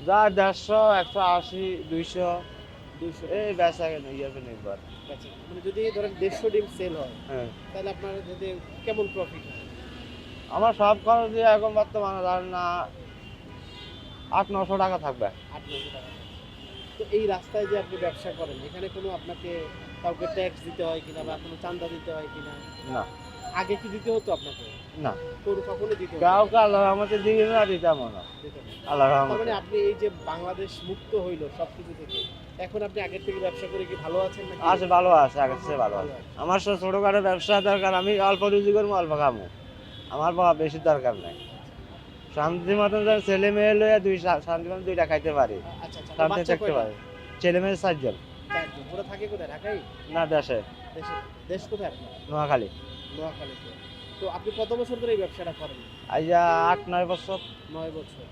যা 150, 180, 200 200 এই বেচা কেনা ইয়াতে নির্ভর। আচ্ছা, মানে যদি ধরেন 150 ডিম সেল হয় হ্যাঁ, তাহলে আপনার যদি কেমন প্রফিট হয়? আমার সব খরচ দিয়ে এখন বর্তমানে ধরেন না 800-900 টাকা থাকবে। 8-900 টাকা। তো এই রাস্তায় যে আপনি ব্যবসা করেন এখানে কোনো আপনাকে কাউকে ট্যাক্স দিতে হয় কিনা বা কোনো চাঁদা দিতে হয় কিনা? না, আগে কি দিতে হতো আপনাকে? না, কখনো দিতে হতো না? কাউকে আল্লাহর রহমতে দিই না, দিতামও না। দিত না। আল্লাহর তার রহমতে। মানে আপনি এই যে বাংলাদেশ মুক্ত হইলো সবকিছু থেকে, এখন আপনি আগের থেকে ব্যবসা করে কি ভালো আছেন নাকি? আছে, ভালো আছে, আগের চেয়ে ভালো ভালো আছে। আছেন। আমার ছোটখাটো ব্যবসা দরকার, আমি অল্প রুজি করবো, অল্প খাবো। আমার বেশি দরকার নাই। শান্তি মতন যেন ছেলে মেয়ে লইয়া শান্তি মতন 2টা খাইতে পারি, আচ্ছা, আচ্ছা। আপনার শান্তি বাচ্চা থাকতে কয়টা? পারি। ছেলে মেয়ে 4 জন। 4 জন। ওরা থাকে কোথায়? ঢাকায়? না, দেশে, দেশে? দেশ কোথায় আপনার? নোয়াখালী। নোয়াখালীতে। তো আপনি কত বছর ধরে এই ব্যবসাটা করেন? আইয়া 8-9 বছর। 9 বছর।